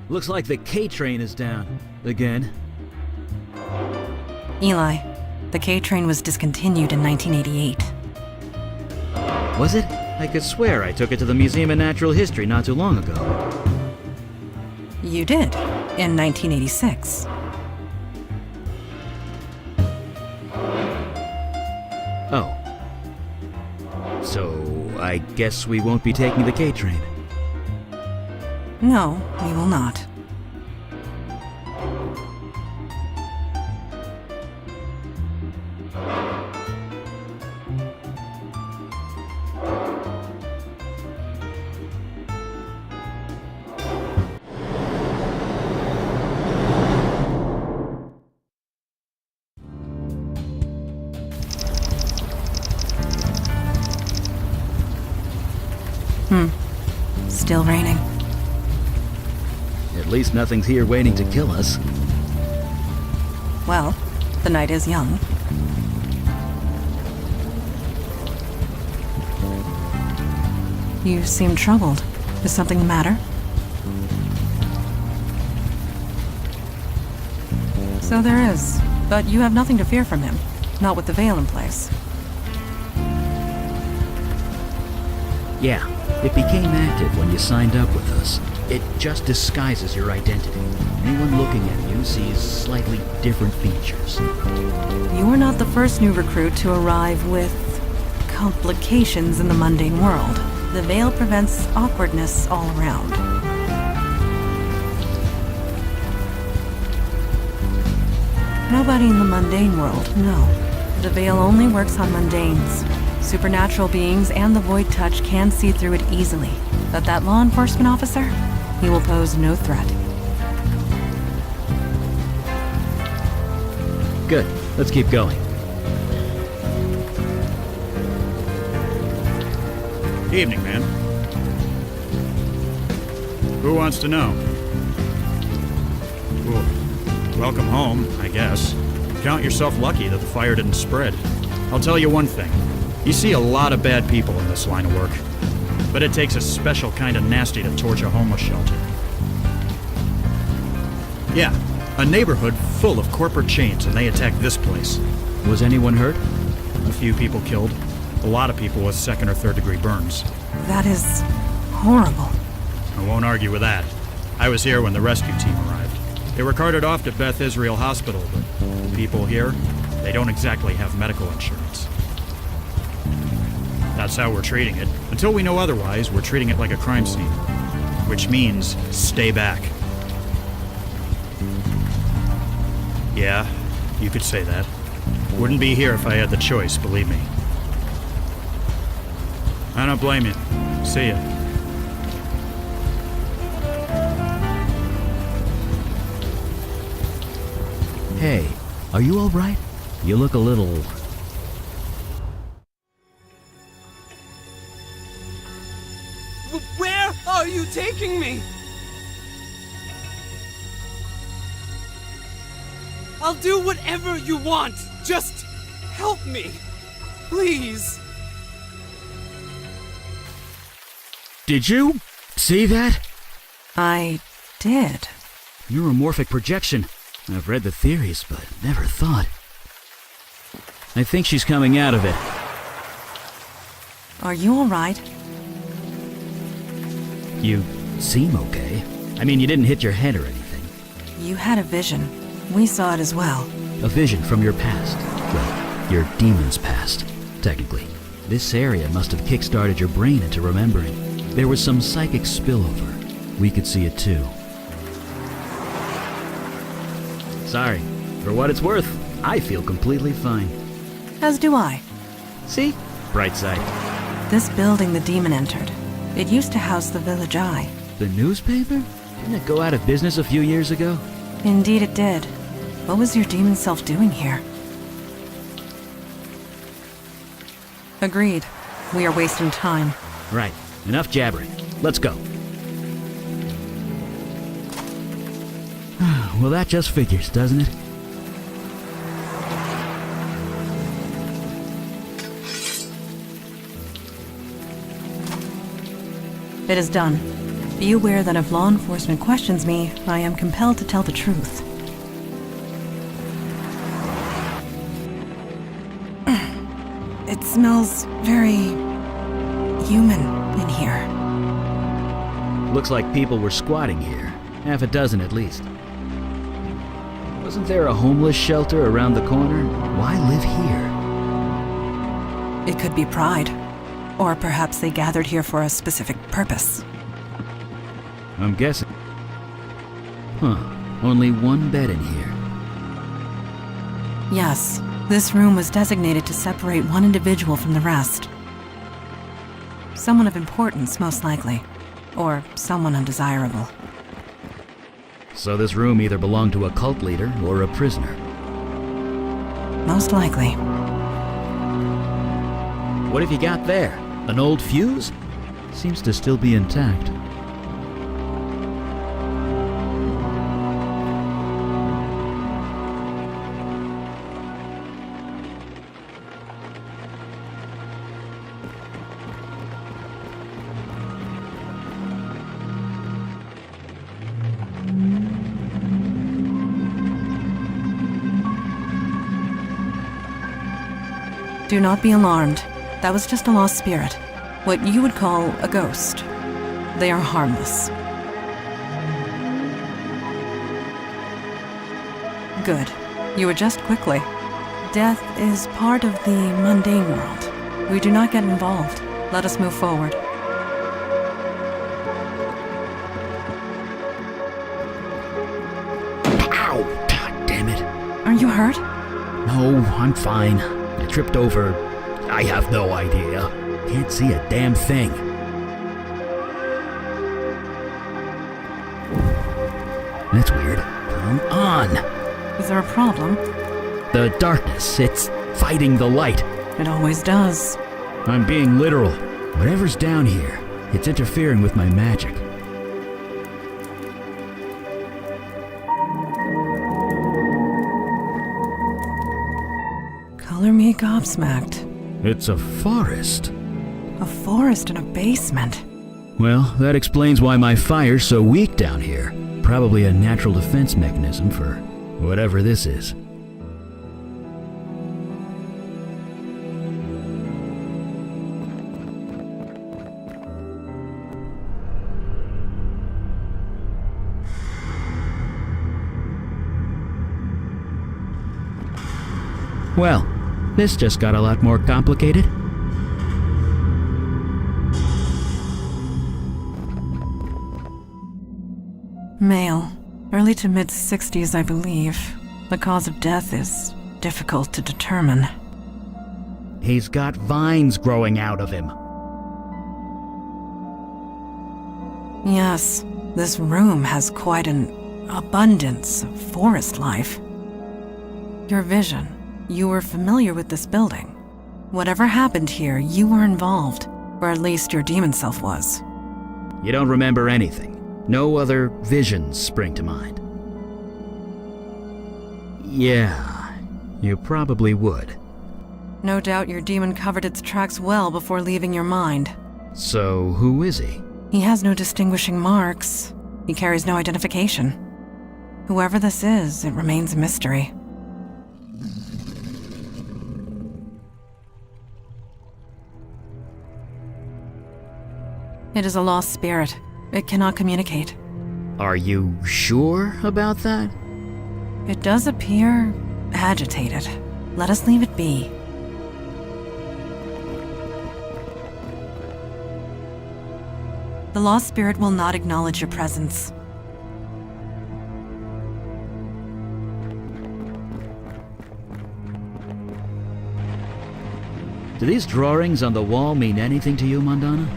Looks like the K train is down. Again. Eli, the K train was discontinued in 1988. Was it? I could swear I took it to the Museum of Natural History not too long ago. You did, in 1986. Oh. So, I guess we won't be taking the K train. No, we will not. Still raining. At least nothing's here waiting to kill us. Well, the night is young. You seem troubled. Is something the matter? So there is, but you have nothing to fear from him. Not with the veil in place. Yeah, it became active when you signed up with us. It just disguises your identity. Anyone looking at you sees slightly different features. You are not the first new recruit to arrive with complications in the mundane world. The veil prevents awkwardness all around. Nobody in the mundane world, no. The veil only works on mundanes. Supernatural beings and the void touch can see through it easily. But that law enforcement officer, he will pose no threat. Good. Let's keep going. Evening, ma'am. Who wants to know? Well, welcome home, I guess. Count yourself lucky that the fire didn't spread. I'll tell you one thing. You see a lot of bad people in this line of work. But it takes a special kind of nasty to torch a homeless shelter. Yeah, a neighborhood full of corporate chains, and they attacked this place. Was anyone hurt? A few people killed. A lot of people with second or third degree burns. That is horrible. I won't argue with that. I was here when the rescue team arrived. They were carted off to Beth Israel Hospital, but people here, they don't exactly have medical insurance. That's how we're treating it. Until we know otherwise, we're treating it like a crime scene. Which means, stay back. Yeah, you could say that. Wouldn't be here if I had the choice, believe me. I don't blame you. See ya. Hey, are you alright? You look a little... Where are you taking me? I'll do whatever you want. Just help me. Please. Did you see that? I did. Neuromorphic projection. I've read the theories, but never thought. I think she's coming out of it. Are you all right? You seem okay. I mean, you didn't hit your head or anything. You had a vision. We saw it as well. A vision from your past. Well, your demon's past, technically. This area must have kick-started your brain into remembering. There was some psychic spillover. We could see it too. Sorry. For what it's worth, I feel completely fine. As do I. See? Bright side. This building the demon entered. It used to house the Village Eye. The newspaper? Didn't it go out of business a few years ago? Indeed it did. What was your demon self doing here? Agreed. We are wasting time. Right. Enough jabbering. Let's go. Well, that just figures, doesn't it? It is done. Be aware that if law enforcement questions me, I am compelled to tell the truth. It smells very human in here. Looks like people were squatting here. Half a dozen at least. Wasn't there a homeless shelter around the corner? Why live here? It could be pride. Or perhaps they gathered here for a specific purpose. I'm guessing. Huh. Only one bed in here. Yes, this room was designated to separate one individual from the rest. Someone of importance, most likely. Or someone undesirable. So this room either belonged to a cult leader or a prisoner. Most likely. What have you got there? An old fuse? Seems to still be intact. Do not be alarmed. That was just a lost spirit. What you would call a ghost. They are harmless. Good. You adjust quickly. Death is part of the mundane world. We do not get involved. Let us move forward. Ow! God damn it. Are you hurt? No, I'm fine. I tripped over. I have no idea. Can't see a damn thing. That's weird. Come on. Is there a problem? The darkness, it's fighting the light. It always does. I'm being literal. Whatever's down here, it's interfering with my magic. Color me gobsmacked. It's a forest. A forest in a basement. Well, that explains why my fire's so weak down here. Probably a natural defense mechanism for whatever this is. Well, this just got a lot more complicated. Male. Early to mid-60s, I believe. The cause of death is difficult to determine. He's got vines growing out of him. Yes, this room has quite an abundance of forest life. Your vision. You were familiar with this building. Whatever happened here, you were involved. Or at least your demon self was. You don't remember anything. No other visions spring to mind. Yeah, you probably would. No doubt your demon covered its tracks well before leaving your mind. So, who is he? He has no distinguishing marks. He carries no identification. Whoever this is, it remains a mystery. It is a lost spirit. It cannot communicate. Are you sure about that? It does appear agitated. Let us leave it be. The lost spirit will not acknowledge your presence. Do these drawings on the wall mean anything to you, Mandana?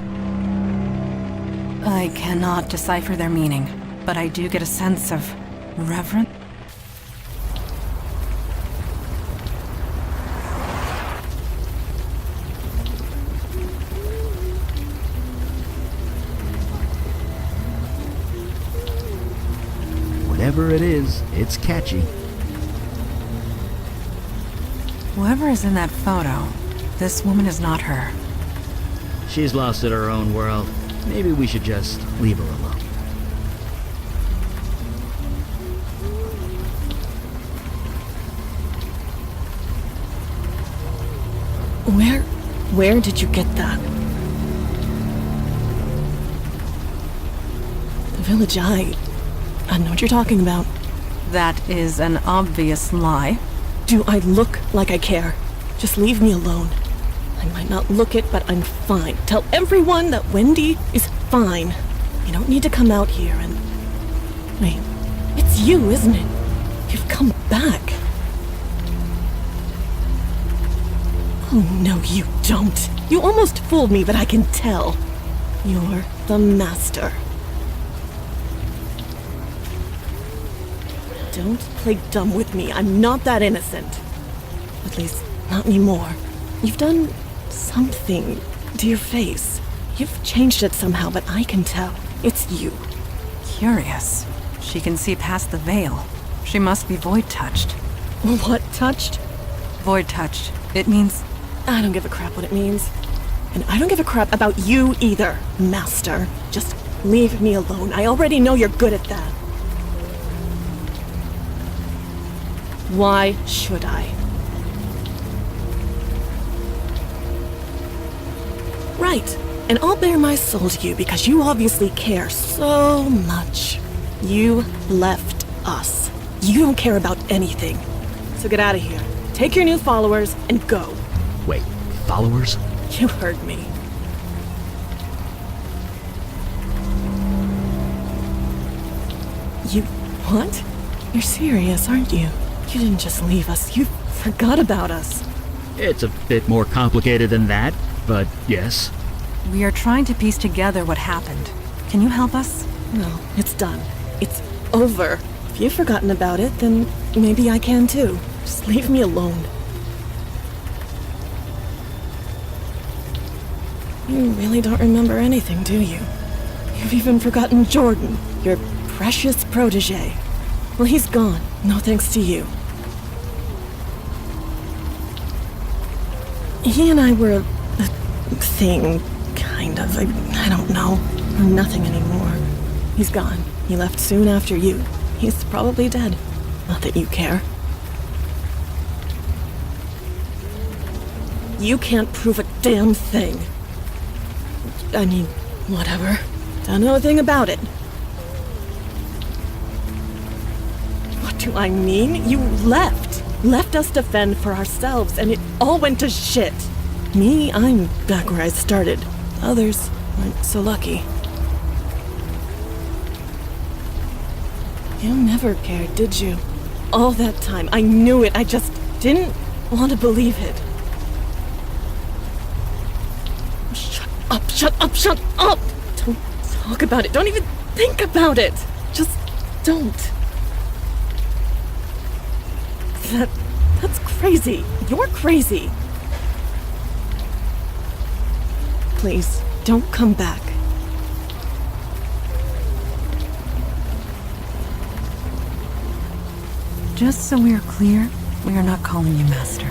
I cannot decipher their meaning, but I do get a sense of reverence. Whatever it is, it's catchy. Whoever is in that photo, this woman is not her. She's lost in her own world. Maybe we should just leave her alone. Where did you get that? The village, I know what you're talking about. That is an obvious lie. Do I look like I care? Just leave me alone. I might not look it, but I'm fine. Tell everyone that Wendy is fine. You don't need to come out here and... Wait, it's you, isn't it? You've come back. Oh, no, you don't. You almost fooled me, but I can tell. You're the master. Don't play dumb with me. I'm not that innocent. At least, not anymore. You've done something to your face. You've changed it somehow, but I can tell. It's you. Curious. She can see past the veil. She must be void-touched. What touched? Void-touched. It means... I don't give a crap what it means. And I don't give a crap about you either, master. Just leave me alone. I already know you're good at that. Why should I? Right. And I'll bare my soul to you because you obviously care so much. You left us. You don't care about anything. So get out of here. Take your new followers and go. Wait, followers? You heard me. You... what? You're serious, aren't you? You didn't just leave us. You forgot about us. It's a bit more complicated than that, but yes. We are trying to piece together what happened. Can you help us? No, it's done. It's over. If you've forgotten about it, then maybe I can too. Just leave me alone. You really don't remember anything, do you? You've even forgotten Jordan, your precious protege. Well, he's gone. No thanks to you. He and I were a thing, kind of. I don't know. We're nothing anymore. He's gone. He left soon after you. He's probably dead. Not that you care. You can't prove a damn thing. I mean, whatever. Don't know a thing about it. What do I mean? You left. Left us to fend for ourselves, and it all went to shit. Me, I'm back where I started. Others weren't so lucky. You never cared, did you? All that time, I knew it. I just didn't want to believe it. Shut up, shut up, shut up! Don't talk about it. Don't even think about it. Just don't. That's crazy. You're crazy. Please, don't come back. Just so we're clear, we are not calling you Master.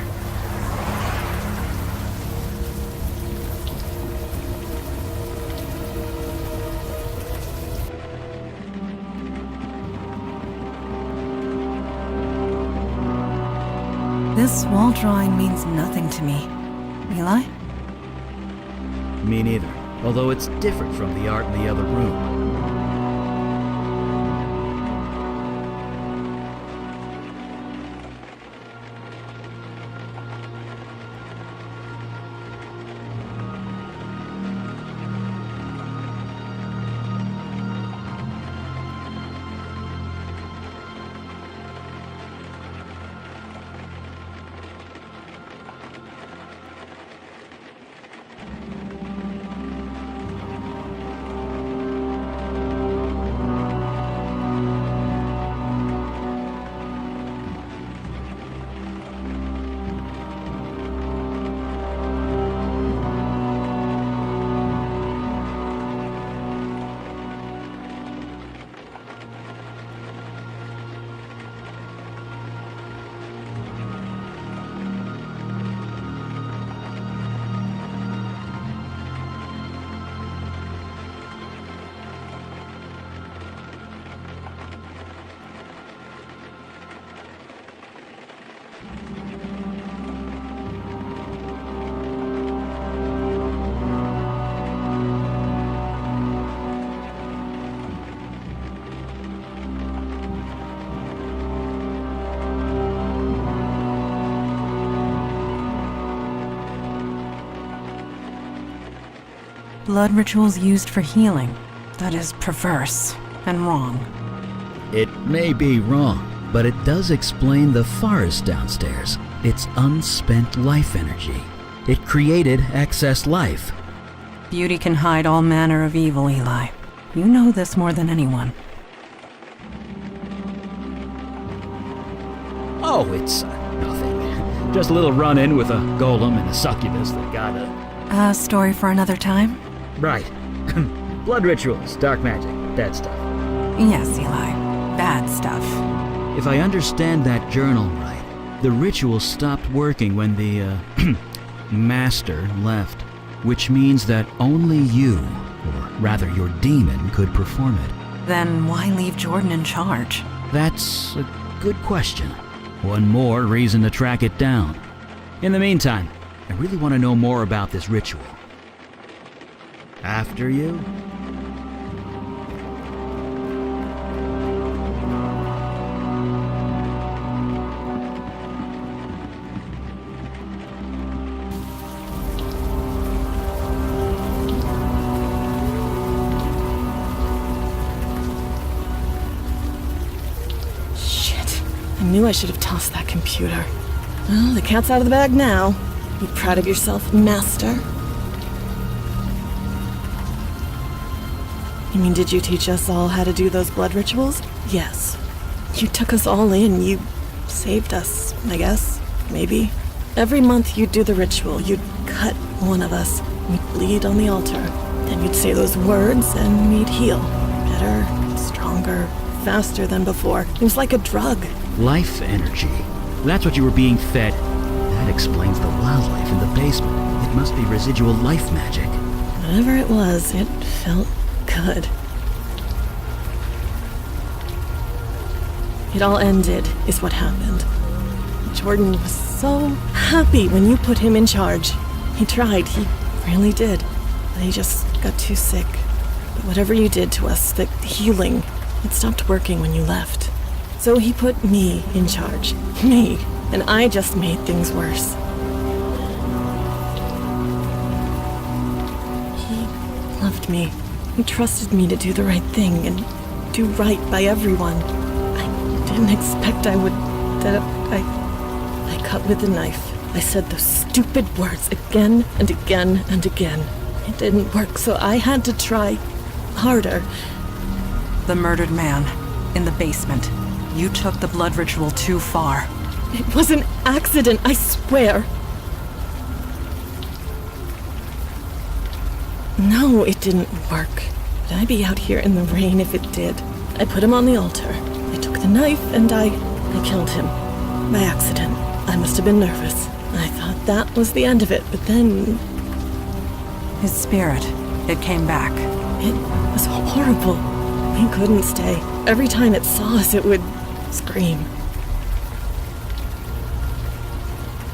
This wall drawing means nothing to me. Eli? Me neither, although it's different from the art in the other room. Blood rituals used for healing. That is perverse and wrong. It may be wrong, but it does explain the forest downstairs. It's unspent life energy. It created excess life. Beauty can hide all manner of evil, Eli. You know this more than anyone. Oh, it's nothing. Just a little run-in with a golem and a succubus that got a... A story for another time? Right. Blood rituals, dark magic, that stuff. Yes, Eli. Bad stuff. If I understand that journal right, the ritual stopped working when the, master left, which means that only you, or rather your demon, could perform it. Then why leave Jordan in charge? That's a good question. One more reason to track it down. In the meantime, I really want to know more about this ritual. After you? Shit. I knew I should have tossed that computer. Well, the cat's out of the bag now. You proud of yourself, Master? You mean, did you teach us all how to do those blood rituals? Yes. You took us all in. You saved us, I guess. Maybe. Every month you'd do the ritual. You'd cut one of us. We'd bleed on the altar. Then you'd say those words and we'd heal. Better, stronger, faster than before. It was like a drug. Life energy. That's what you were being fed. That explains the wildlife in the basement. It must be residual life magic. Whatever it was, it felt good. It all ended, is what happened. Jordan was so happy when you put him in charge. He tried, he really did. But he just got too sick. But whatever you did to us, the healing, it stopped working when you left. So he put me in charge. Me. And I just made things worse. He loved me. He trusted me to do the right thing and do right by everyone. I didn't expect I would... I cut with a knife. I said those stupid words again and again and again. It didn't work, so I had to try harder. The murdered man, in the basement. You took the blood ritual too far. It was an accident, I swear. No, it didn't work. But I'd be out here in the rain if it did. I put him on the altar. I took the knife and I killed him. By accident. I must have been nervous. I thought that was the end of it, but then... His spirit, it came back. It was horrible. We couldn't stay. Every time it saw us, it would scream.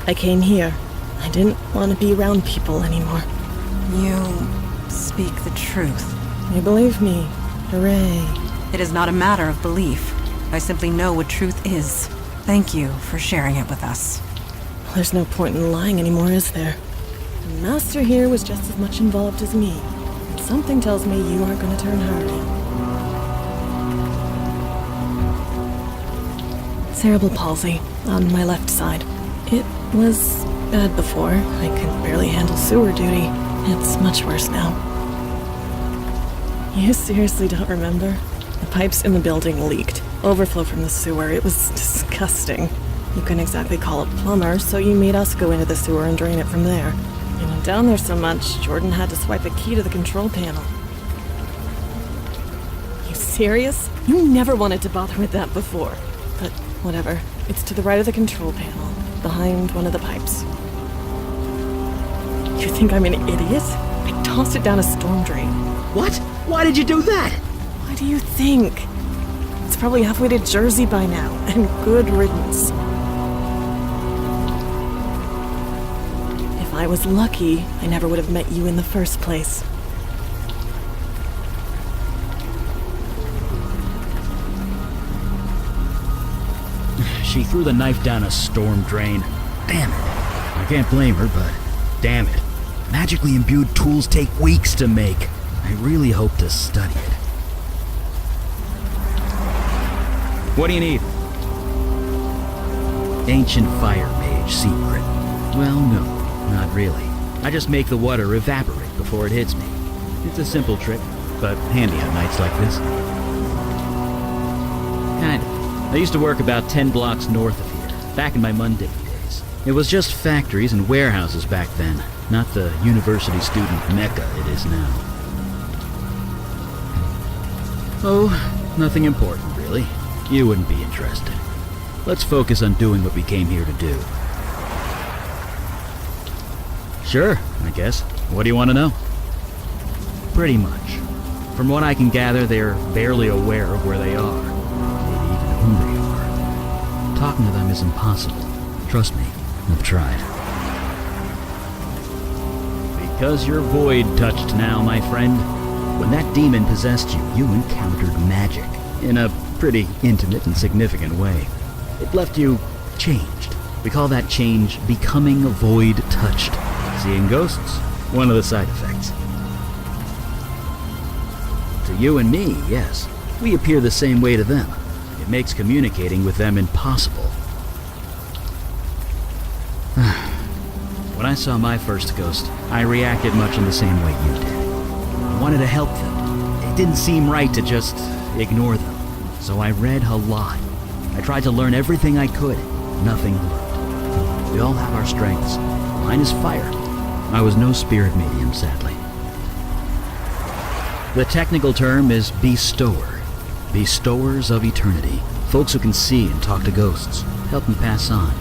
I came here. I didn't want to be around people anymore. You speak the truth. You believe me. Hooray. It is not a matter of belief. I simply know what truth is. Thank you for sharing it with us. Well, there's no point in lying anymore, is there? The Master here was just as much involved as me. And something tells me you aren't going to turn her in. Cerebral palsy on my left side. It was bad before. I could barely handle sewer duty. It's much worse now. You seriously don't remember? The pipes in the building leaked. Overflow from the sewer. It was disgusting. You couldn't exactly call a plumber, so you made us go into the sewer and drain it from there. You went down there so much, Jordan had to swipe a key to the control panel. You serious? You never wanted to bother with that before. But whatever. It's to the right of the control panel, behind one of the pipes. You think I'm an idiot? I tossed it down a storm drain. What? Why did you do that? Why do you think? It's probably halfway to Jersey by now, and good riddance. If I was lucky, I never would have met you in the first place. She threw the knife down a storm drain. Damn it. I can't blame her, but damn it. Magically imbued tools take weeks to make. I really hope to study it. What do you need? Ancient fire mage secret. Well, no, not really. I just make the water evaporate before it hits me. It's a simple trick, but handy on nights like this. Kind of. I used to work about 10 blocks north of here, back in my mundane days. It was just factories and warehouses back then, not the university student mecca it is now. Oh, nothing important, really. You wouldn't be interested. Let's focus on doing what we came here to do. Sure, I guess. What do you want to know? Pretty much. From what I can gather, they're barely aware of where they are. Maybe even who they are. Talking to them is impossible. Trust me, I've tried. Because you're void-touched now, my friend. When that demon possessed you, you encountered magic. In a pretty intimate and significant way. It left you changed. We call that change becoming void-touched. Seeing ghosts, one of the side effects. To you and me, yes. We appear the same way to them. It makes communicating with them impossible. When I saw my first ghost, I reacted much in the same way you did. I wanted to help them. It didn't seem right to just ignore them. So I read a lot. I tried to learn everything I could. Nothing worked. We all have our strengths. Mine is fire. I was no spirit medium, sadly. The technical term is bestower. Bestowers of eternity. Folks who can see and talk to ghosts. Help them pass on.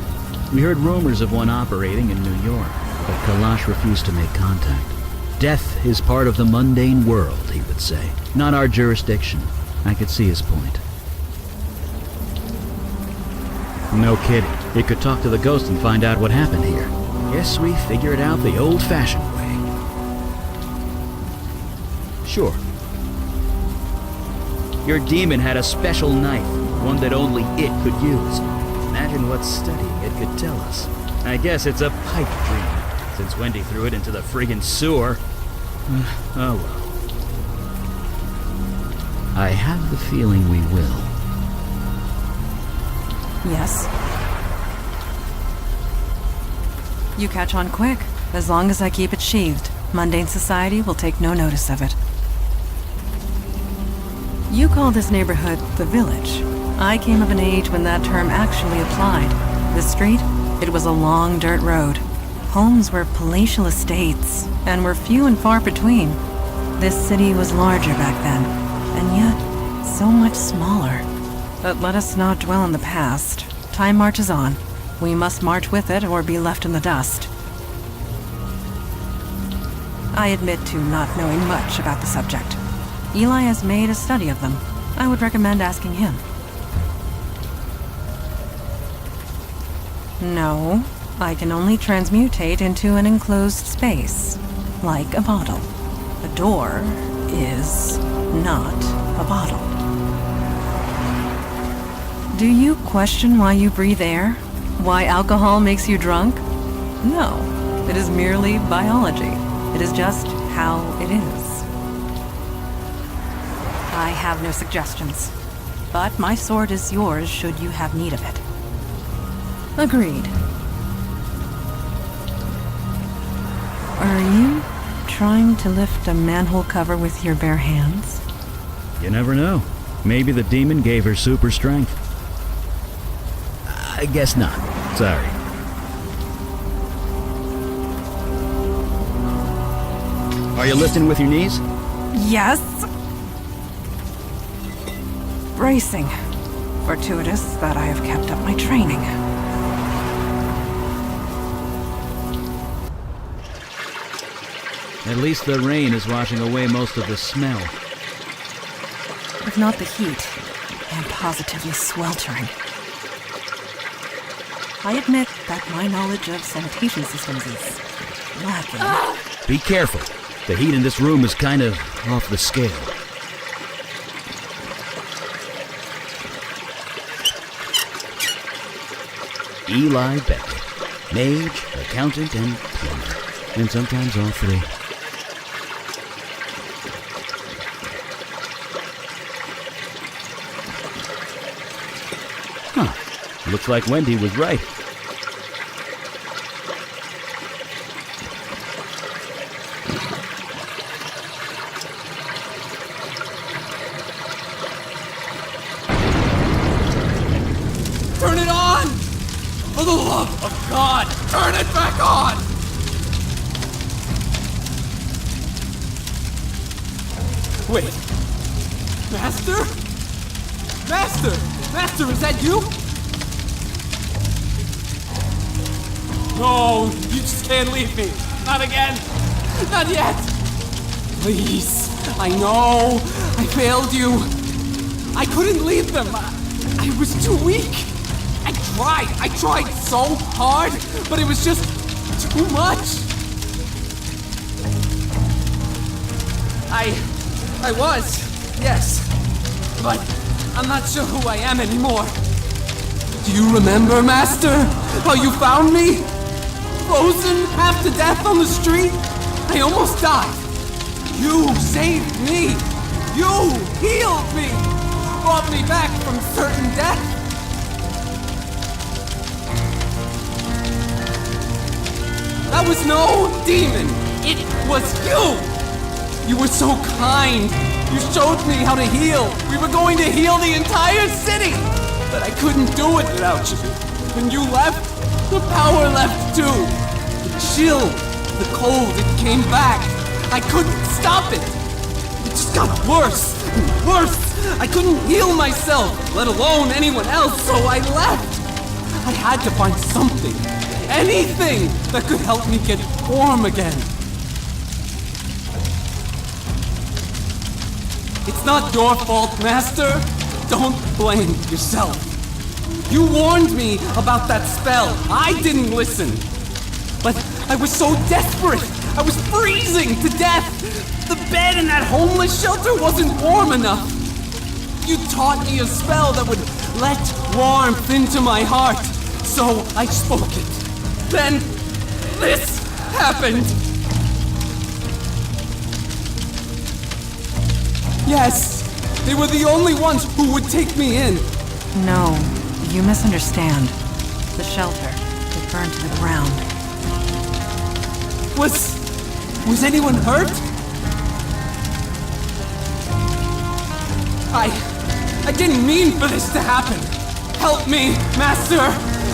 We heard rumors of one operating in New York, but Kalash refused to make contact. Death is part of the mundane world, he would say. Not our jurisdiction. I could see his point. No kidding. It could talk to the ghost and find out what happened here. Guess we figured out the old-fashioned way. Sure. Your demon had a special knife, one that only it could use. Imagine what studying it could tell us. I guess it's a pipe dream, since Wendy threw it into the friggin' sewer. Oh well. I have the feeling we will. Yes? You catch on quick. As long as I keep it sheathed, mundane society will take no notice of it. You call this neighborhood the village. I came of an age when that term actually applied. This street, it was a long dirt road. Homes were palatial estates, and were few and far between. This city was larger back then, and yet so much smaller. But let us not dwell on the past. Time marches on. We must march with it or be left in the dust. I admit to not knowing much about the subject. Eli has made a study of them. I would recommend asking him. No, I can only transmutate into an enclosed space, like a bottle. A door is not a bottle. Do you question why you breathe air? Why alcohol makes you drunk? No, it is merely biology. It is just how it is. I have no suggestions, but my sword is yours should you have need of it. Agreed. Are you trying to lift a manhole cover with your bare hands? You never know. Maybe the demon gave her super strength. I guess not. Sorry. Are you lifting with your knees? Yes. Bracing. Fortuitous that I have kept up my training. At least the rain is washing away most of the smell. If not the heat, I am positively sweltering. I admit that my knowledge of sanitation systems is lacking. Be careful. The heat in this room is kind of off the scale. Eli Beckett, mage, accountant, and plumber. and sometimes all three. Huh. Looks like Wendy was right. Turn it on! For the love of God, turn it back on! Wait. Master? Master, is that you? No, you just can't leave me. Not again. Not yet. Please. I know. I failed you. I couldn't leave them. I was too weak. I tried so hard, but it was just too much. I was, yes, but I'm not sure who I am anymore. Do you remember, Master, how you found me? Frozen, half to death on the street? I almost died. You saved me. You healed me. Brought me back from certain death. That was no demon. It was you. You were so kind. You showed me how to heal. We were going to heal the entire city. But I couldn't do it without you. When you left, the power left too. The chill, the cold, it came back. I couldn't stop it. It just got worse and worse. I couldn't heal myself, let alone anyone else, so I left. I had to find something, anything that could help me get warm again. It's not your fault, Master. Don't blame yourself. You warned me about that spell. I didn't listen. But I was so desperate. I was freezing to death. The bed in that homeless shelter wasn't warm enough. You taught me a spell that would let warmth into my heart. So I spoke it. Then this happened. Yes, they were the only ones who would take me in. No, you misunderstand. The shelter, it burned to the ground. Was anyone hurt? I didn't mean for this to happen. Help me, Master.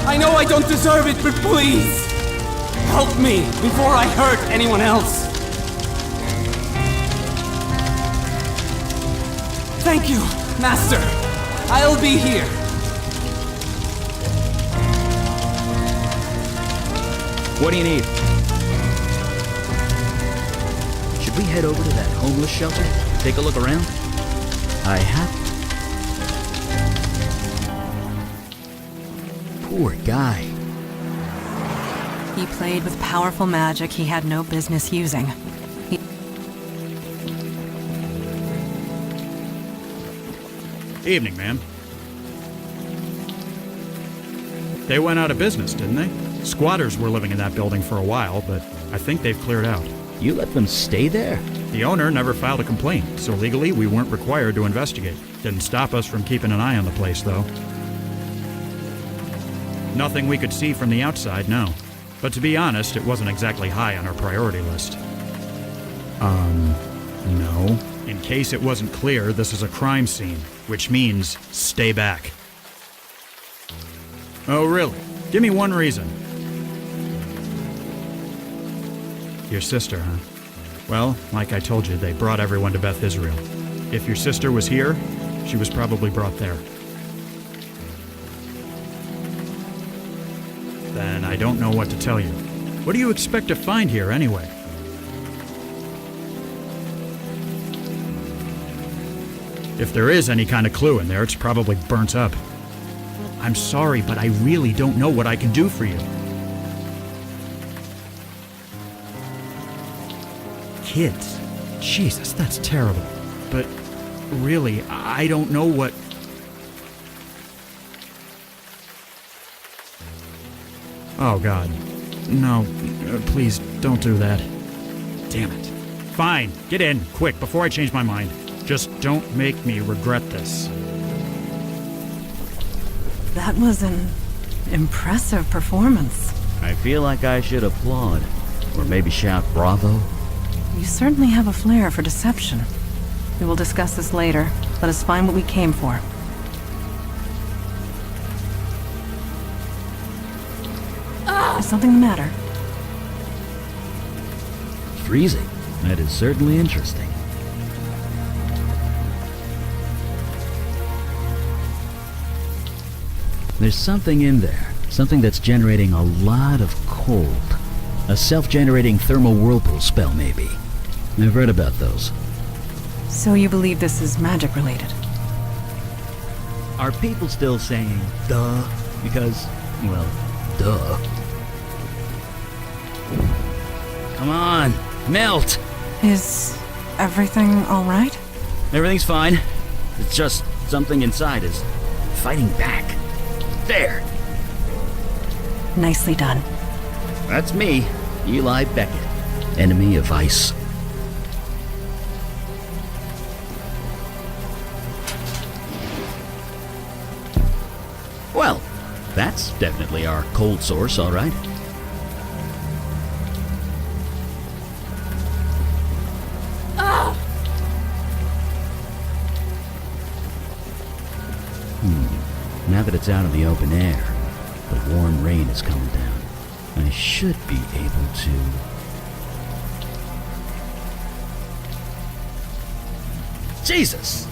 I know I don't deserve it, but please, help me before I hurt anyone else. Thank you, Master. I'll be here. What do you need? Should we head over to that homeless shelter? Take a look around? I have... Poor guy. He played with powerful magic he had no business using. Evening, ma'am. They went out of business, didn't they? Squatters were living in that building for a while, but I think they've cleared out. You let them stay there? The owner never filed a complaint, so legally we weren't required to investigate. Didn't stop us from keeping an eye on the place, though. Nothing we could see from the outside, no. But to be honest, it wasn't exactly high on our priority list. No. In case it wasn't clear, this is a crime scene, which means stay back. Oh, really? Give me one reason. Your sister, huh? Well, like I told you, they brought everyone to Beth Israel. If your sister was here, she was probably brought there. Then I don't know what to tell you. What do you expect to find here, anyway? If there is any kind of clue in there, it's probably burnt up. I'm sorry, but I really don't know what I can do for you. Kids. Jesus, that's terrible. But really, I don't know what... Oh, God. No, please, don't do that. Damn it. Fine, get in, quick, before I change my mind. Just don't make me regret this. That was an impressive performance. I feel like I should applaud. Or maybe shout bravo. You certainly have a flair for deception. We will discuss this later. Let us find what we came for. Is something the matter? Freezing. That is certainly interesting. There's something in there. Something that's generating a lot of cold. A self-generating thermal whirlpool spell, maybe. I've read about those. So you believe this is magic related? Are people still saying, duh? Because, well, duh. Come on, melt! Is everything alright? Everything's fine. It's just something inside is fighting back. There! Nicely done. That's me, Eli Beckett, enemy of ice. Well, that's definitely our cold source, all right. Now that it's out in the open air, the warm rain is coming down. I should be able to... Jesus!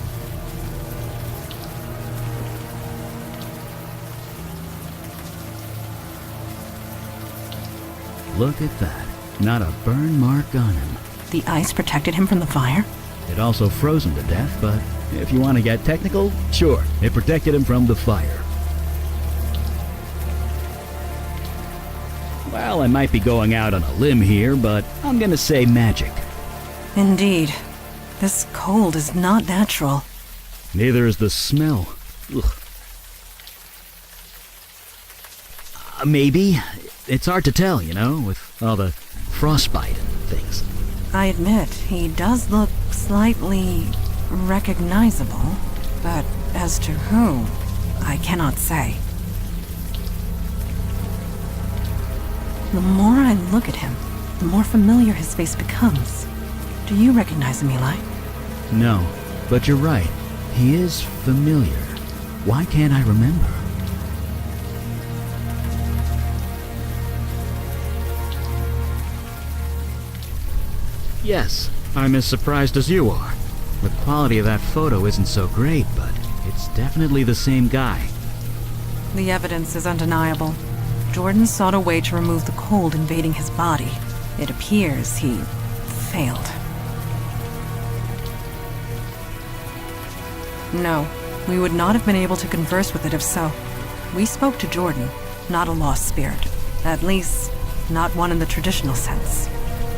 Look at that. Not a burn mark on him. The ice protected him from the fire? It also froze him to death, but if you want to get technical, sure, it protected him from the fire. Well, I might be going out on a limb here, but I'm gonna say magic. Indeed. This cold is not natural. Neither is the smell. Ugh. Maybe. It's hard to tell, you know, with all the frostbite and things. I admit, he does look slightly recognizable, but as to who, I cannot say. The more I look at him, the more familiar his face becomes. Do you recognize him, Eli? No, but you're right. He is familiar. Why can't I remember? Yes, I'm as surprised as you are. The quality of that photo isn't so great, but it's definitely the same guy. The evidence is undeniable. Jordan sought a way to remove the cold invading his body. It appears he failed. No, we would not have been able to converse with it if so. We spoke to Jordan, not a lost spirit. At least, not one in the traditional sense.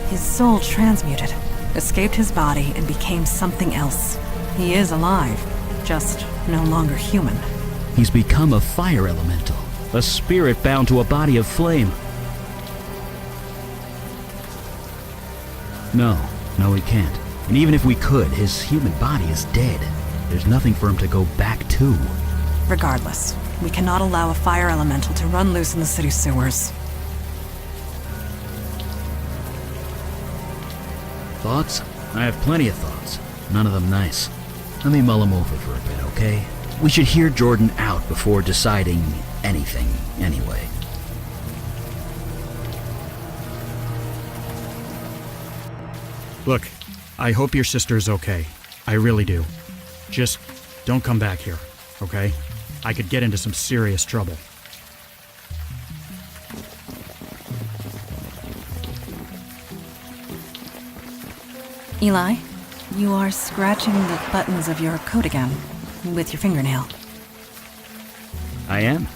His soul transmuted, escaped his body, and became something else. He is alive, just no longer human. He's become a fire elemental, a spirit bound to a body of flame. No, he can't. And even if we could, his human body is dead. There's nothing for him to go back to. Regardless, we cannot allow a fire elemental to run loose in the city sewers. Thoughts? I have plenty of thoughts. None of them nice. Let me mull them over for a bit, okay? We should hear Jordan out before deciding anything, anyway. Look, I hope your sister's okay. I really do. Just don't come back here, okay? I could get into some serious trouble. Eli, you are scratching the buttons of your coat again, with your fingernail. I am.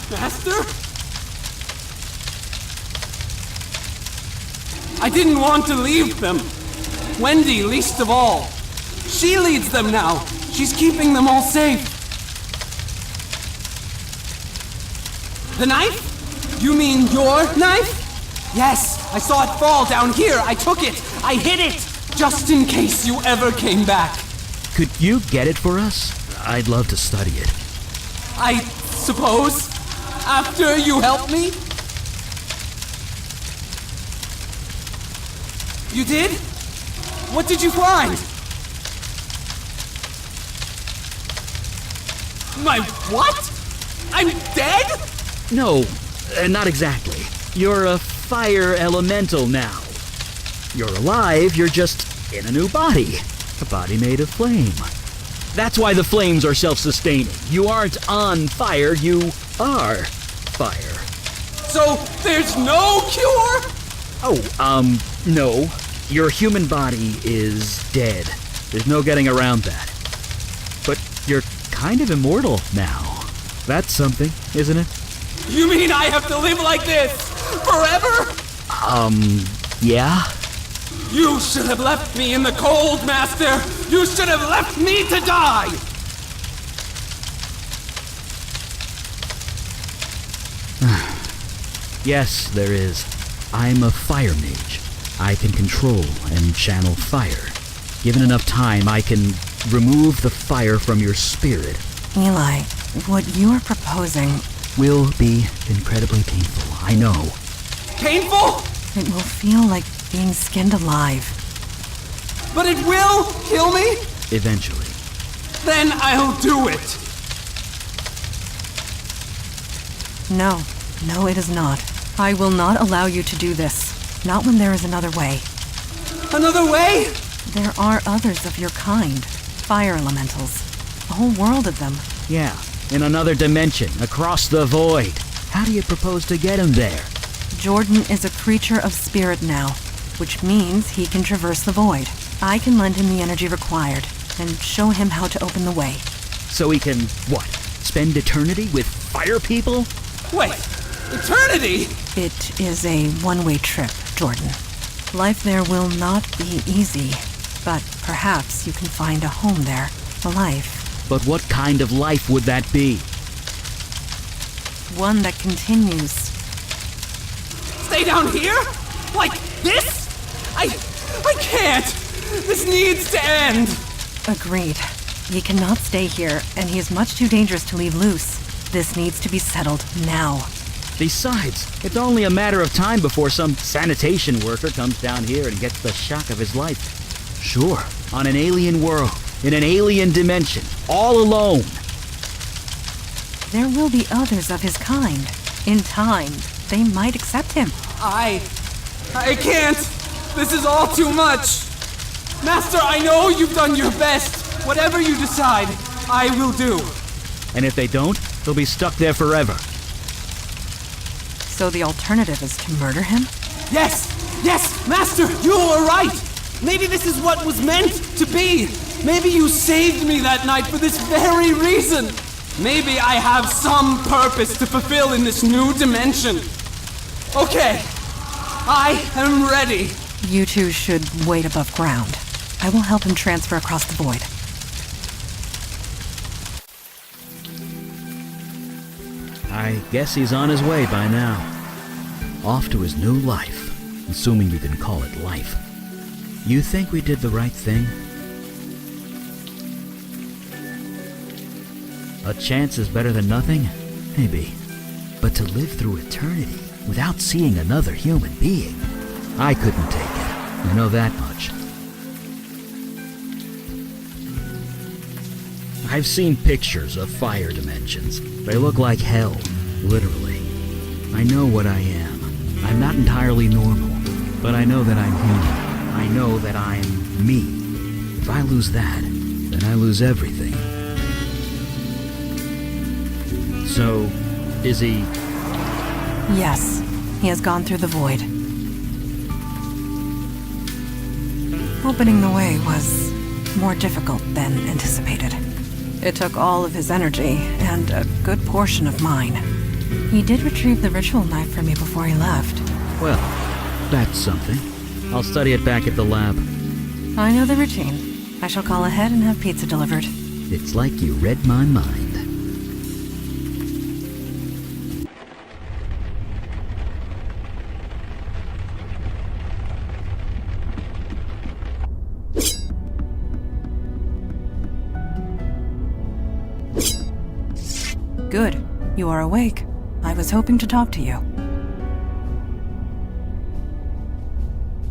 Master? I didn't want to leave them. Wendy, least of all. She leads them now. She's keeping them all safe. The knife? You mean your knife? Yes, I saw it fall down here. I took it. I hid it. Just in case you ever came back. Could you get it for us? I'd love to study it. I suppose. After you help me? You did? What did you find? My what? I'm dead? No, not exactly. You're a fire elemental now. You're alive, you're just in a new body. A body made of flame. That's why the flames are self-sustaining. You aren't on fire, you are fire. So there's no cure? Oh, no. Your human body is dead. There's no getting around that. But you're kind of immortal now. That's something, isn't it? You mean I have to live like this? Forever? Yeah? You should have left me in the cold, Master! You should have left me to die! Yes, there is. I'm a fire mage. I can control and channel fire. Given enough time, I can remove the fire from your spirit. Eli, what you are proposing, Will be incredibly painful, I know. Painful? it will feel like being skinned alive. But it will kill me? Eventually. Then I'll do it. No, it is not. I will not allow you to do this. Not when there is another way. Another way? There are others of your kind. Fire elementals. A whole world of them. Yeah, in another dimension, across the void. How do you propose to get him there? Jordan is a creature of spirit now, which means he can traverse the void. I can lend him the energy required, and show him how to open the way. So he can, what, spend eternity with fire people? Wait, eternity? It is a one-way trip, Jordan. Life there will not be easy, but perhaps you can find a home there, a life. But what kind of life would that be? One that continues. Stay down here? Like this? I can't. This needs to end. Agreed. He cannot stay here, and he is much too dangerous to leave loose. This needs to be settled now. Besides, it's only a matter of time before some sanitation worker comes down here and gets the shock of his life. Sure, on an alien world, in an alien dimension, all alone. There will be others of his kind. In time, they might accept him. I can't. This is all too much. Master, I know you've done your best. Whatever you decide, I will do. And if they don't, they'll be stuck there forever. So the alternative is to murder him? Yes, Master, you were right. Maybe this is what was meant to be. Maybe you saved me that night for this very reason. Maybe I have some purpose to fulfill in this new dimension. Okay, I am ready. You two should wait above ground. I will help him transfer across the void. I guess he's on his way by now. Off to his new life, assuming you can call it life. You think we did the right thing? A chance is better than nothing? Maybe. But to live through eternity without seeing another human being, I couldn't take it. I know that much. I've seen pictures of fire dimensions. They look like hell, literally. I know what I am. I'm not entirely normal, but I know that I'm human. I know that I'm me. If I lose that, then I lose everything. So, is he... Yes, he has gone through the void. Opening the way was more difficult than anticipated. It took all of his energy, and a good portion of mine. He did retrieve the ritual knife for me before he left. Well, that's something. I'll study it back at the lab. I know the routine. I shall call ahead and have pizza delivered. It's like you read my mind. Good. You are awake. I was hoping to talk to you.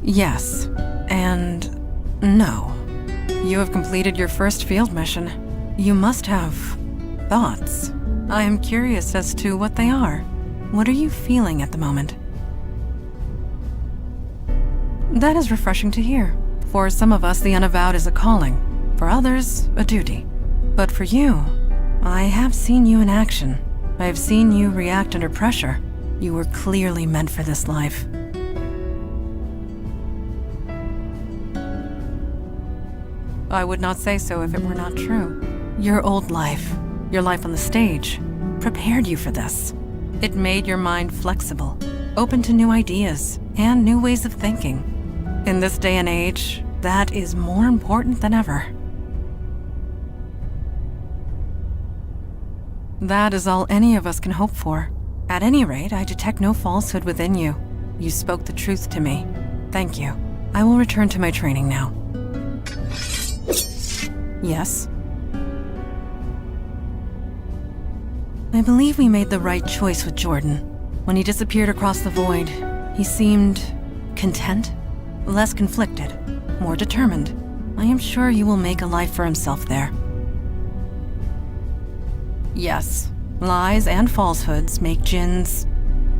Yes. And no. You have completed your first field mission. You must have thoughts. I am curious as to what they are. What are you feeling at the moment? That is refreshing to hear. For some of us, the Unavowed is a calling. For others, a duty. But for you, I have seen you in action. I have seen you react under pressure. You were clearly meant for this life. I would not say so if it were not true. Your old life, your life on the stage, prepared you for this. It made your mind flexible, open to new ideas and new ways of thinking. In this day and age, that is more important than ever. That is all any of us can hope for. At any rate, I detect no falsehood within you. You spoke the truth to me. Thank you. I will return to my training now. Yes? I believe we made the right choice with Jordan. When he disappeared across the void, he seemed content, less conflicted, more determined. I am sure you will make a life for himself there. Yes, lies and falsehoods make djinns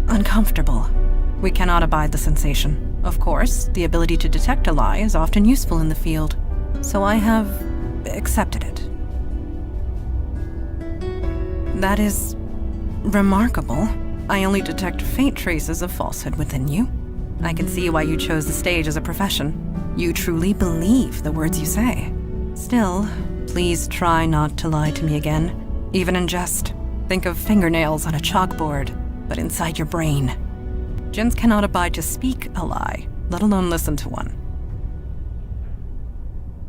uncomfortable. We cannot abide the sensation. Of course, the ability to detect a lie is often useful in the field, so I have accepted it. That is remarkable. I only detect faint traces of falsehood within you. I can see why you chose the stage as a profession. You truly believe the words you say. Still, please try not to lie to me again. Even in jest, think of fingernails on a chalkboard, but inside your brain. Djinns cannot abide to speak a lie, let alone listen to one.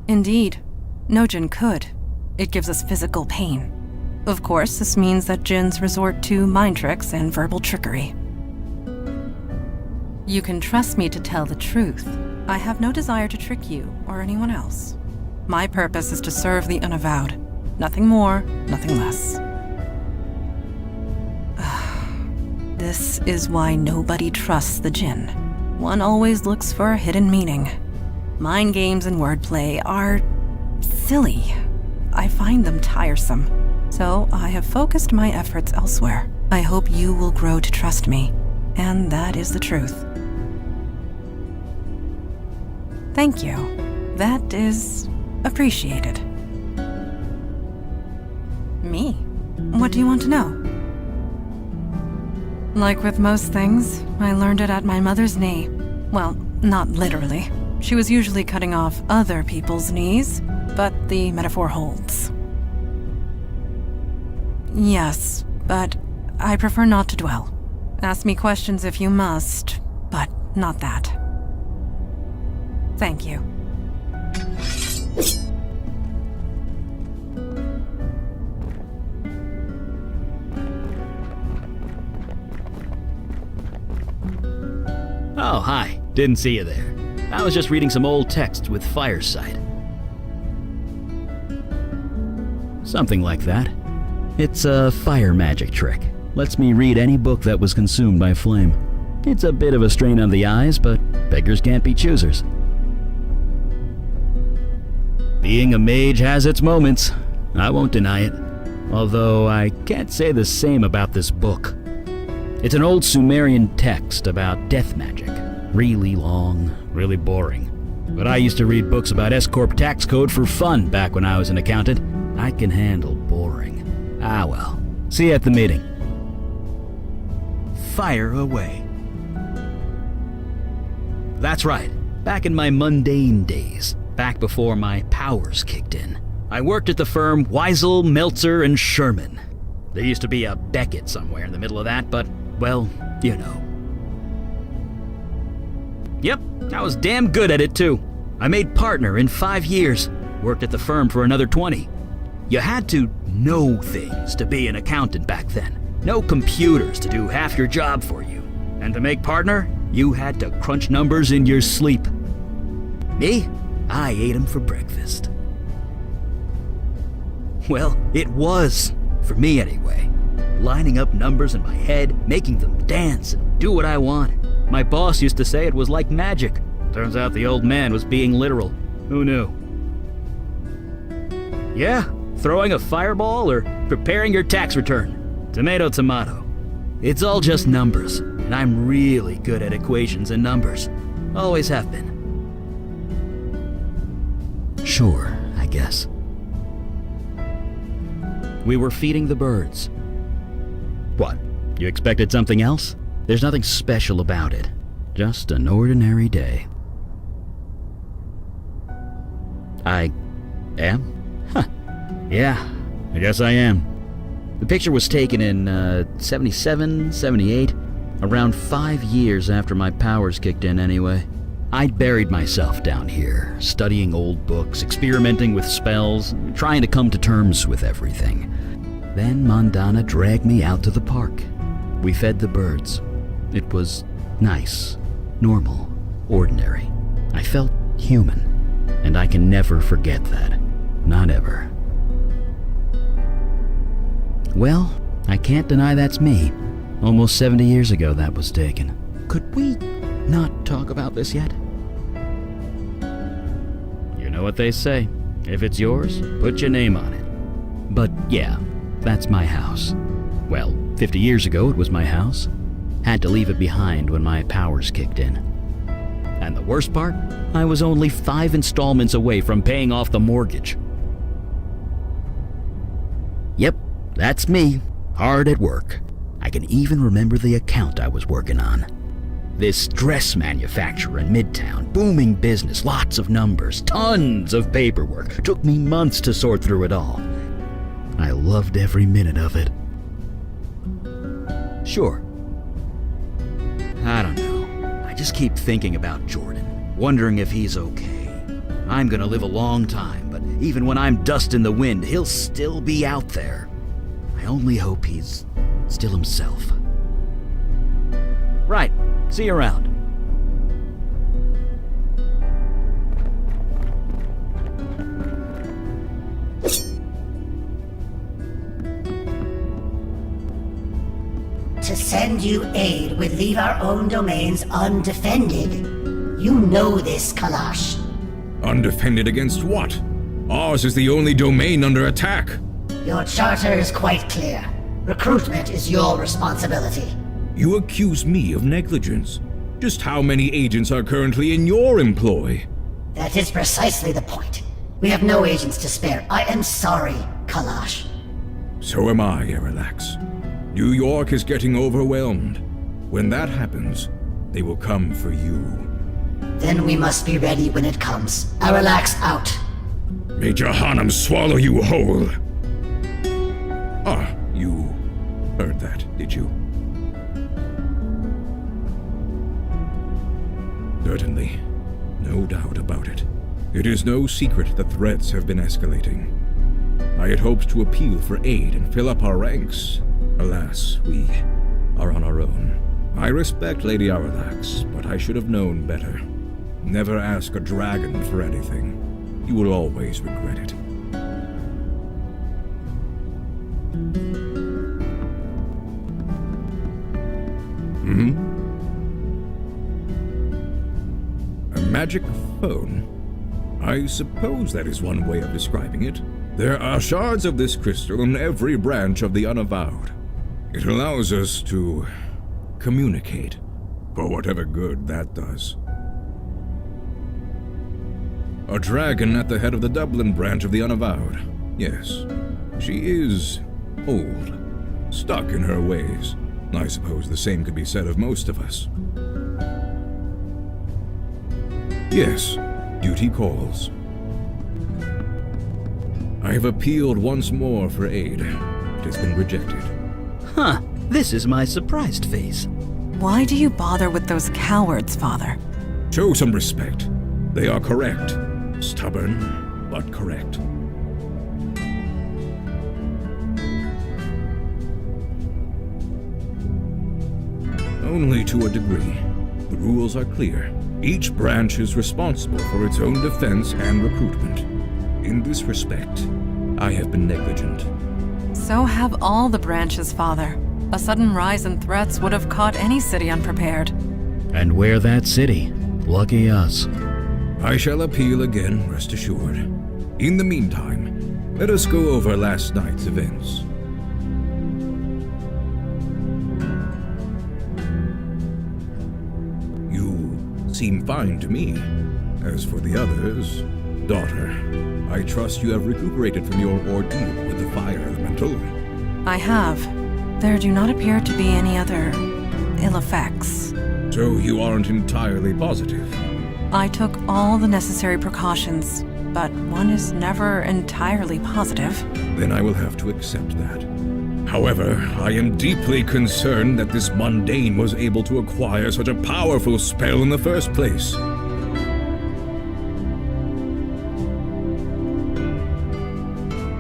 Indeed, no djinn could. It gives us physical pain. Of course, this means that djinns resort to mind tricks and verbal trickery. You can trust me to tell the truth. I have no desire to trick you or anyone else. My purpose is to serve the Unavowed. Nothing more, nothing less. This is why nobody trusts the djinn. One always looks for a hidden meaning. Mind games and wordplay are silly. I find them tiresome. So I have focused my efforts elsewhere. I hope you will grow to trust me. And that is the truth. Thank you. That is appreciated. Me? What do you want to know? Like with most things, I learned it at my mother's knee. Well, not literally. She was usually cutting off other people's knees, but the metaphor holds. Yes, but I prefer not to dwell. Ask me questions if you must, but not that. Thank you. Oh, hi. Didn't see you there. I was just reading some old texts with Firesight. Something like that. It's a fire magic trick. Lets me read any book that was consumed by flame. It's a bit of a strain on the eyes, but beggars can't be choosers. Being a mage has its moments. I won't deny it. Although I can't say the same about this book. It's an old Sumerian text about death magic. Really long, really boring. But I used to read books about S-Corp tax code for fun back when I was an accountant. I can handle boring. Ah well. See you at the meeting. Fire away. That's right. Back in my mundane days. Back before my powers kicked in. I worked at the firm Weisel, Meltzer, and Sherman. There used to be a Beckett somewhere in the middle of that, but, well, you know. Yep, I was damn good at it too. I made partner in 5 years. Worked at the firm for another 20. You had to know things to be an accountant back then. No computers to do half your job for you. And to make partner, you had to crunch numbers in your sleep. Me? I ate them for breakfast. Well, it was, for me anyway. lining up numbers in my head, making them dance and do what I want. My boss used to say it was like magic. Turns out the old man was being literal. Who knew? Yeah, throwing a fireball or preparing your tax return. Tomato, tomato. It's all just numbers, and I'm really good at equations and numbers. Always have been. Sure, I guess. We were feeding the birds. What? You expected something else? There's nothing special about it. Just an ordinary day. I am? Huh. Yeah, I guess I am. The picture was taken in 77, 78, around 5 years after my powers kicked in anyway. I'd buried myself down here, studying old books, experimenting with spells, trying to come to terms with everything. Then Mandana dragged me out to the park. We fed the birds. It was nice, normal, ordinary. I felt human, and I can never forget that. Not ever. Well, I can't deny that's me. Almost 70 years ago that was taken. Could we not talk about this yet? You know what they say. If it's yours, put your name on it. But yeah, that's my house. Well, 50 years ago it was my house. Had to leave it behind when my powers kicked in. And the worst part? I was only 5 installments away from paying off the mortgage. Yep, that's me, hard at work. I can even remember the account I was working on. This dress manufacturer in Midtown, booming business, lots of numbers, tons of paperwork. Took me months to sort through it all. I loved every minute of it. Sure. I don't know. I just keep thinking about Jordan, wondering if he's okay. I'm gonna live a long time, but even when I'm dust in the wind, he'll still be out there. I only hope he's still himself. Right. See you around. To send you aid would leave our own domains undefended. You know this, Kalash. Undefended against what? Ours is the only domain under attack. Your charter is quite clear. Recruitment is your responsibility. You accuse me of negligence. Just how many agents are currently in your employ? That is precisely the point. We have no agents to spare. I am sorry, Kalash. So am I, Aralax. New York is getting overwhelmed. When that happens, they will come for you. Then we must be ready when it comes. Aralax out. May Jahannam swallow you whole. Ah, you heard that, did you? Certainly. No doubt about it. It is no secret that threats have been escalating. I had hoped to appeal for aid and fill up our ranks. Alas, we are on our own. I respect Lady Aralax, but I should have known better. Never ask a dragon for anything. You will always regret it. A magic phone? I suppose that is one way of describing it. There are shards of this crystal in every branch of the Unavowed. It allows us to communicate, for whatever good that does. A dragon at the head of the Dublin branch of the Unavowed. Yes, she is old, stuck in her ways. I suppose the same could be said of most of us. Yes, duty calls. I have appealed once more for aid. It has been rejected. Huh, this is my surprised face. Why do you bother with those cowards, Father? Show some respect. They are correct. Stubborn, but correct. Only to a degree. The rules are clear. Each branch is responsible for its own defense and recruitment. In this respect, I have been negligent. So have all the branches, Father. A sudden rise in threats would have caught any city unprepared. And we're that city. Lucky us. I shall appeal again, rest assured. In the meantime, let us go over last night's events. You seem fine to me. As for the others, daughter, I trust you have recuperated from your ordeal with the fire elemental. I have. There do not appear to be any other ill effects. So you aren't entirely positive? I took all the necessary precautions, but one is never entirely positive. Then I will have to accept that. However, I am deeply concerned that this mundane was able to acquire such a powerful spell in the first place.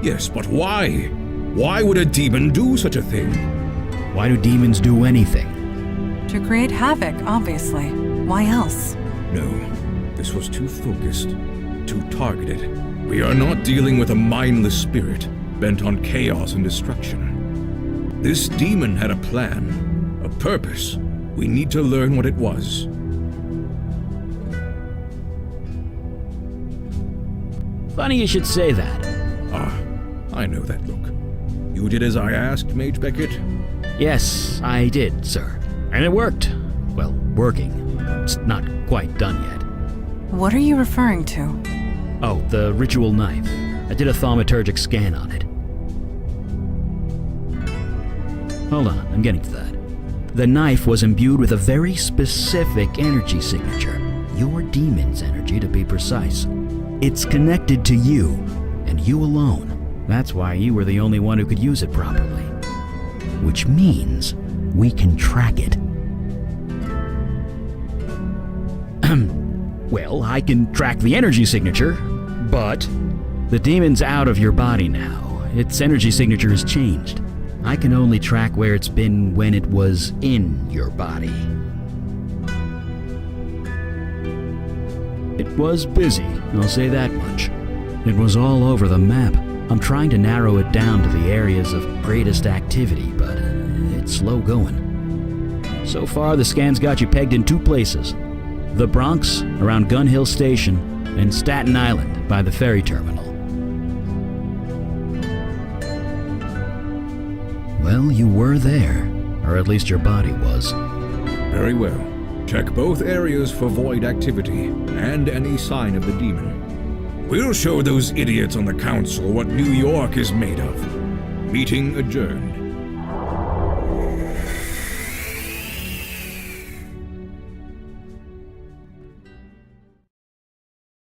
Yes, but why? Why would a demon do such a thing? Why do demons do anything? To create havoc, obviously. Why else? No, this was too focused, too targeted. We are not dealing with a mindless spirit bent on chaos and destruction. This demon had a plan, a purpose. We need to learn what it was. Funny you should say that. Ah, I know that look. You did as I asked, Mage Beckett? Yes, I did, sir. And it worked. Well, working. It's not quite done yet. What are you referring to? Oh, the ritual knife. I did a thaumaturgic scan on it. Hold on, I'm getting to that. The knife was imbued with a very specific energy signature. Your demon's energy, to be precise. It's connected to you, and you alone. That's why you were the only one who could use it properly. Which means we can track it. Well, I can track the energy signature, but the demon's out of your body now. Its energy signature has changed. I can only track where it's been when it was in your body. It was busy, I'll say that much. It was all over the map. I'm trying to narrow it down to the areas of greatest activity, but it's slow going. So far, the scan's got you pegged in two places. The Bronx, around Gun Hill Station, and Staten Island, by the ferry terminal. Well, you were there, or at least your body was. Very well. Check both areas for void activity, and any sign of the demon. We'll show those idiots on the council what New York is made of. Meeting adjourned.